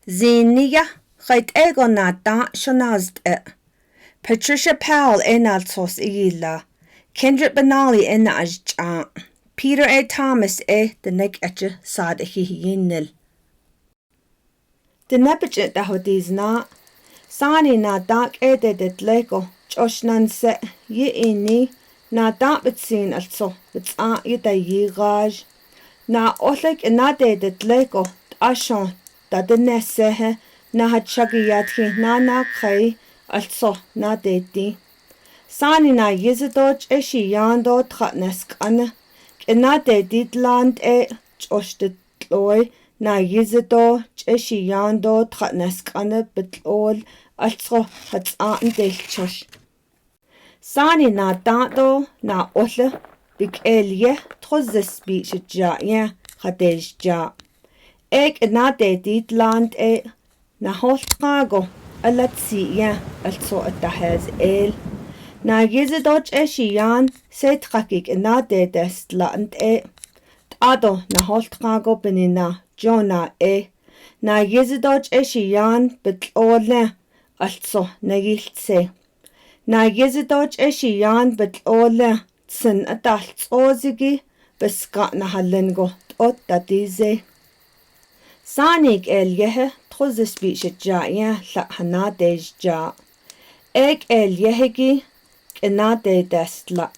Ziiniyah, Hait'éego Naadą, Shónázt'eʼ. Patricia Powell Naados Kendrick Benali Naadą. Peter A. Thomas Dine Perspective. The Nepagit Dahodizna Sani Naadą Hait'éego Shónázt'eʼ Ziiniyah Naadą Betsin also Yidayiraj Na Oleg Hait'éego Ashon Dadenesehe na Hatchagiyatki na Kay also na Deti Sani na Yizidoj Yando Tratneskane na Dedit land Joshtetloy na Yizido Yando Tratneskane Betlol also Hatsan Delchosh Sani na Dado na Olle Big Elie Trozes Beach Ja Hadej Ja na Dedit land na Hait'éego Ziiniyah also Dahez na Yizidoj Yan Setrakik na Dedes land Ado na Hait'éego Benina Jona na Yizidoj Yan Betlole also na Yiltse na Yizidoj Yan Betlole Tsin Adalt Ozigi Beska na Halengo Dadize Sanig Eliehe Trozes Beach Ja La Hanadej Ja Eliehegi Kenade Desla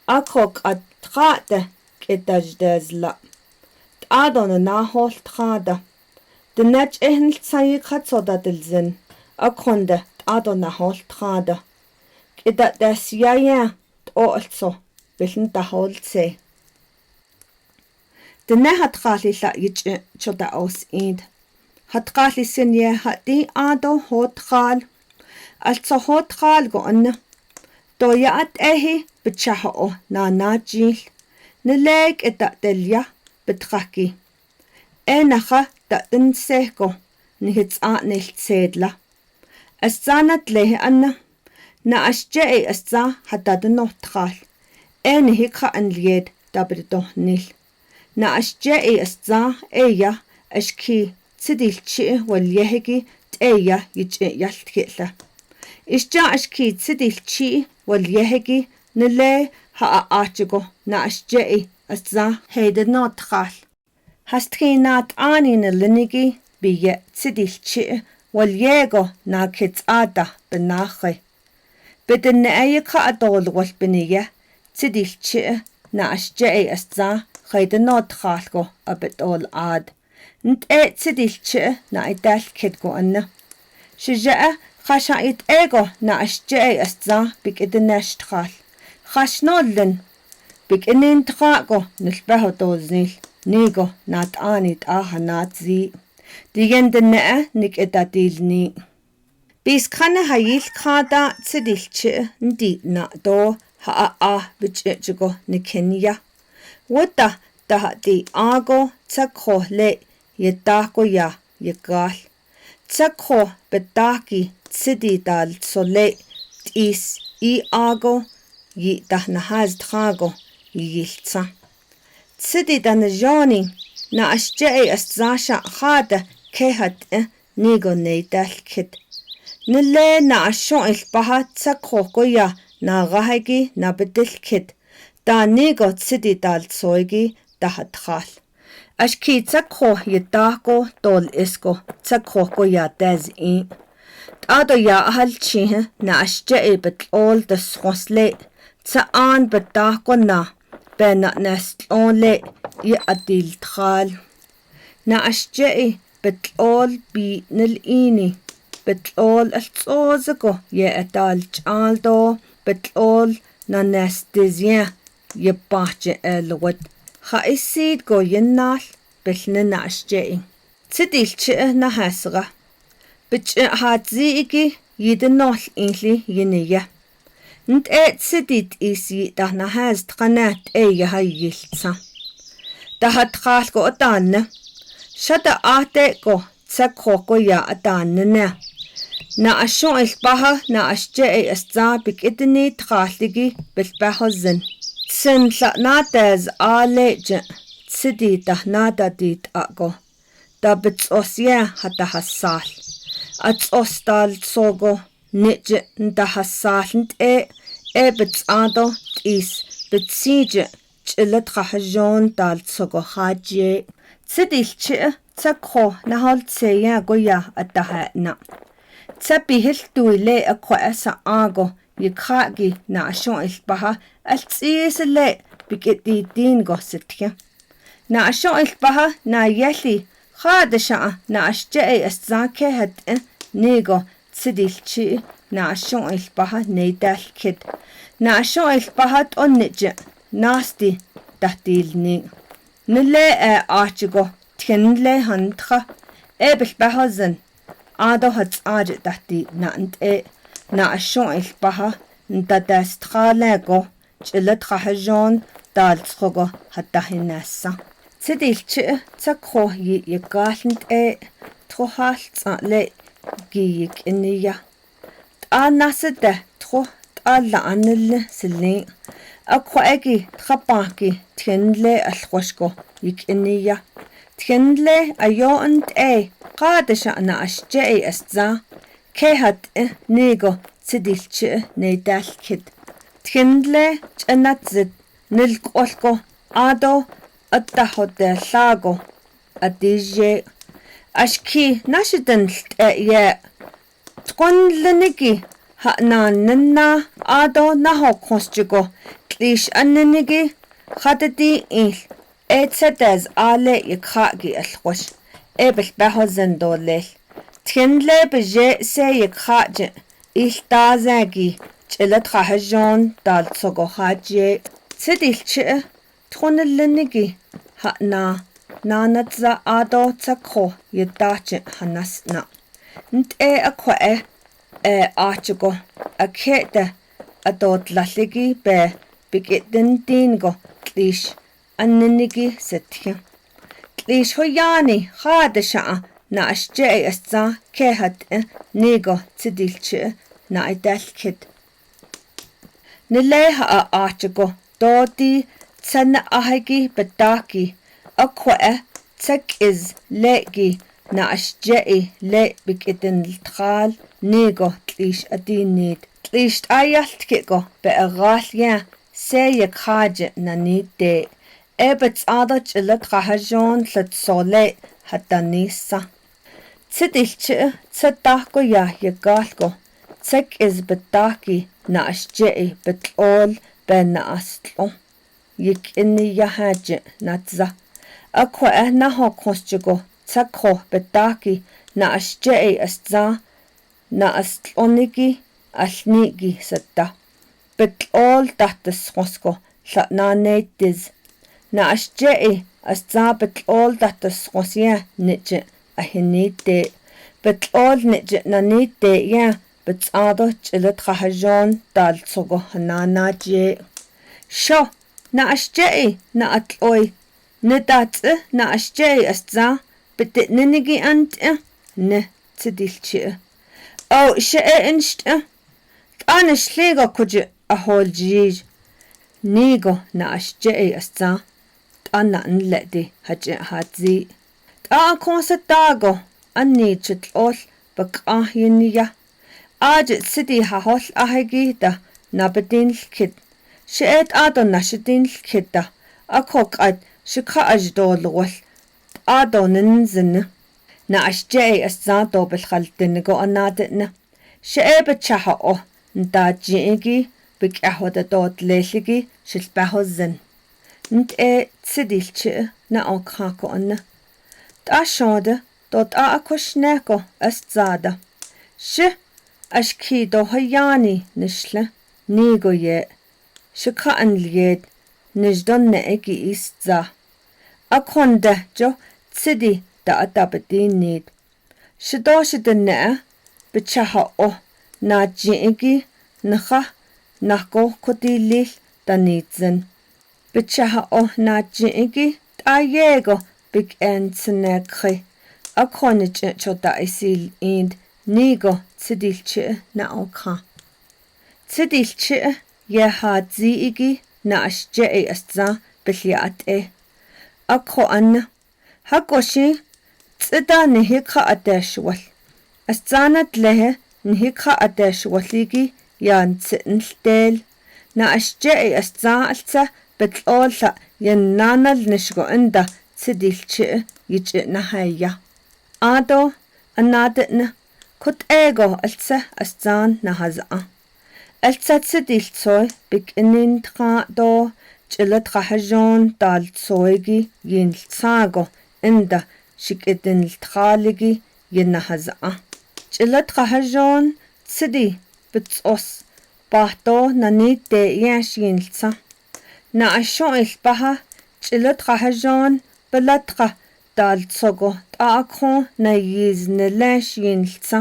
Akrok at Trate Kedaj Desla Adon na Hait'éego The Net Sayik Hatsoda Delzen Akonde Adon na Hait'éego Kedat Des Ya also Billen da Holze The Nehatrali la Yich Choda aus Eid. Hatrali Ziiniyah Hati Ado Hait'éego Also Hait'éego Gonne Doya at Bechaho na Najil Neleg Delia Betraki Nacha Den Seko Nihits Nil Sedla As Zanat Lehe Anna Na Asje Za Hadaden Hait'éego Hikra an Lied Dabedo Nil Na Asje Za Ashki Tidilchi Walyehegi Yich Yaltkitla Isja Ashki Tidilchi Walyehegi Nile Ha'achigo Na Asje Za Haiden Hait'éego Hastki Nat Ani Nelinigi Biye Tidilchi Walyego Na Kids Ada Benache Bidden Ayaka Adol Walbeniya Tidilchi Na Asje Za Haiden Hait'éego Abet all ad Tidilchi na Idal Kid go Anna Shija Hait'éego na Asje Za Big Idinestral Hashnodlen Big Inin Trago Nilbehodoznil Nigo Nat Anit Nazi Digen de Nik Edadilni Bis Kana Hayil Kada Tidilchi Ndi Naadą Bichigo Nikenya Wada Hait'éego Takho Le Yedako Ya Yegal Takho Bedaki Tidi Dal Sole Is Ago Yida na Hait'éego Yiltsa Tidi Dan Joni Na Asje Zasha Hada Kehat Nigo Neidal Kid Nile na Ashon Baha Takho Ya na Rahegi na Bedil Kid Da Nigo Tidi Dal Soigi Da Hait'éego Ashki Takho Yedako Dol Isko Takho Ya Dez Ado Ya Halchi na Asje Betlol the Swasle Taan Bedako na Bena Nest Onle Ye Adil Tral Na Asje Betlol Bi Nilini Betlol Alzozago Ye Adal Aldo Betlol na Nest Dizien Ye Bache Elwood Haisid go Yinnal Bilne na Asje Tidilchi na Hasra Bich Ziigi Yidinol Inli Ziiniyah Tidit isi da na Hait'éego Yiltsa Da Hait'éego Adanne Shada Hait'éego Takho Ya Adanne Na Ashon Baha na Asje Za Big Idini Traligi Bilbahozin Tsin La Nadez Aleje Tidi Da Nada Dit Ago بتصوصيا حتى حسال أتصوص دال تصوغو نجي نتا حسال نتئ بتصادو تيس بتسيجي تشلت خحجون دال تصوغو خاجي تسديل تشئ تسكخو نهال تسيا قويا الدهائنا تسبيهل دويلي أكوة ساقو يكخاقي ناشون البها التسيس اللي بكتي دينغو ستيا ناشون البها نايلي خادشا ناشجئي استزاكي هد نيغو تسديل تشئ ناشون البها نيدال كد ناشون البها تونجئ ناستي تحتيلني نلي آتشغو تكنلي هنتخا بالبهزن آدو هتساج تحتي نانت ناشون البها نتدستخاليغو جلت خحجون دالتخوغو هتاهناسا تديل تشئ تكخو يقالنت تخوحال تسالي جيك إنيا تآناسده تخو تآلا أنل سلين أكو أجي تخباكي تكنلي الخوشكو يك إنيا تكنلي أيو أنت قادشة أنا أشجعي أستزا كيهت نيغو تديل تشئ نيدال كد تكنلي جنات زد نلقولكو آدو أتاحو دلاغو أديجي أشكي ناشدن يا تقول لنجي هأنا آدو نهو كونستيغو تليش أننجي خددي تسدز آلي يكخاقي الخوش بالبهو زندوليل تكنلي بجي سي يكخاقي تازاقي جلت خاحجون دال تصوغو خاجي تسديل تشئ تقول لنجي هأنا نانتزا آدو تسكخو يداتش هنسنا نت أكوة آتشغو أكيد أدود لاليجي بكيدن دينغو تليش أننيجي ستيا تليش هو يعني خادشا ناشجعي أستزا كيهد نيغو تديلش نايدال كد نليها آتشغو دودي تسنى أهيجي بداكي أكوة تسكز ليجي ناشجعي لي بكيدن التخال نيغو تليش أدينيد تليش تايالتكيغو بأغاليا سيك خاجة نانيد دي بتصادو جلت خاحجون لتصولي حتى نيسا تسديلش تسداكو يا يقالكو تسكز بداكي ناشجعي بتقول بين أسلو يك إني يهاجة نتزا أكو نهو كونستيغو تسكخو بداكي ناشجعي أستزا ناستلونيكي ألنيكي ستا بتقول تحت السخوسكو لأناني تز ناشجعي أستزا بتقول تحت السخوسيا نجي أهنيد دي بتقول نجي نانيد دي يا بتصادو جلت خاحجون دال تصوغو هناناجي شو ناشجعي ناتلوي ندات ناشجعي أستزا بتننجي أنت تديلشي أو شيء إنشت أنا شليغو كوجي أهول جيج نيغو ناشجعي أستزا أنا نلقدي هجي هاتزي أكون ستاغو أني تشتلول بقاه ينيا آج سدي هاهول أهيجي دا نابدين الكد شئت آدو ناشدين الكد دا أكو قد شكا أجدو لغول آدو ننزن ناشجعي أستزادو بالخلطنغو أنادن شئ بتشاحو نتا جيجي بكأهو دا دوت ليلغي شلباهو الزن نت تسديلش ناو كاكو أن تاشود دوت أكوش ناكو أستزادا أشكيدو هياني نشلة نيغو يه شكا أن اليد نجدن نأكي إستزا أكون ده جو تسدي دا أتابدين نيد شدوش دنأ بتشاها ناجيكي نخا نحكو كتيليل دانيتزن بتشاها ناجيكي تاييغو بيك أن سنكخي أكونج شو دا إسيل إند نيغو تسديلش ناوكا تسديلش يهاد زيئجي ناشجعي أستزا بليات أكو أن هكوشي ts'ida nihikha atashwal. Astzanat lehe nihikha atashwaligi yan tsitnltel. Na ashje'i astzaaltsa betlolha yan nanal nishgo'inda tsidilchi yich'ina hayya. Ado anadetna Hait'éego altsa astzan nahaza'a. Altsa tsidiltsoy bik'inintqa do ch'ilat qahajon taltsoygi yinltsago inda shik'idinltqaligi yinahaza'a. Ch'ilat qahajon tsidi bitsos bahto nanit de'yash yinltsa. Na ashon ilpaha ch'ilat qahajon belatqa taltsogo ta'akho na yiznelash yinltsa.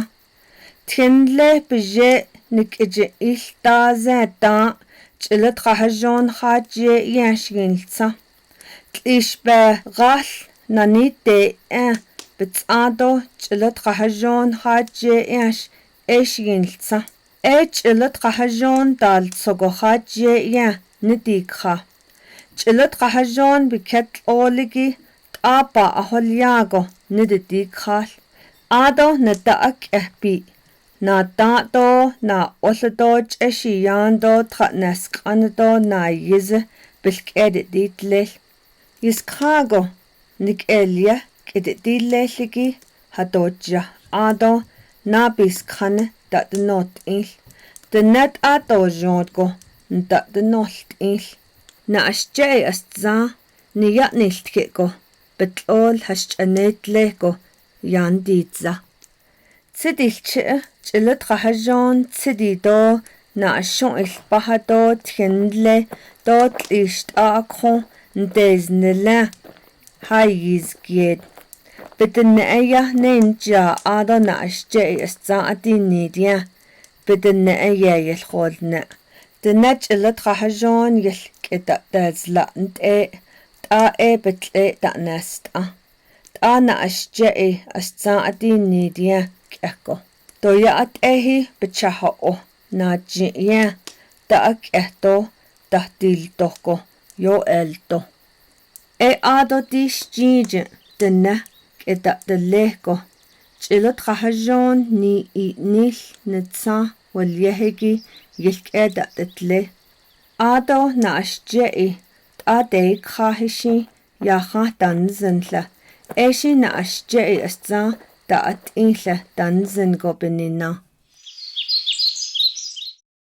Thinle bije nik'ije iltaze ta' ch'ilat qahajon khaje yash yinltsa. Tlishbe ghal nanit de'a bitsado ch'ilat qahajon khaje yash esh yinltsa. Ch'ilat qahajon taltsogo khaje ya nidikha. Ch'ilat qahajon biket'oligi t'apa aholyago nididikhal. Ado nada'ak ehbi. Na ta'do na oldo ch'eshiyando tqa'nask'anado na yize bilk'ediditlel. Yiskhago nik'elya k'ediditleligi hadoja. Ado na biskhane da'dnot'il. Dinat ado jodgo nda'dnolt'il. Na ashje'i astza niya'niltki'go betl'ol hashch'anetlego yandidza. Tsidilchi'a ch'ilat qahajon tsidido na ashon ilpaha do thinle do tl'isht'akho ndeznela hayizgied. Bidinne'eya ninja ado na ashje'i astza adinidya bidinne'eya yelkholne. Dinna ch'ilat qahajon yelk'eda'dazla'nte'e ta'e betl'e da'nast'a. Ta'na ashje'i astza adinidya k'eko. Doya at'ehi bichaha'o na ji'ya da'a k'ehto dahdildoko yo elto. Ado dish jije dinna k'eda'daleko. Ch'ilat qahajon ni i'nil nitsa walyehegi yelk'eda'datle. Ado na ashje'i t'adei khahishi yaha danzinla. Eshi na ashje'i astza da'at inla danzin go benina.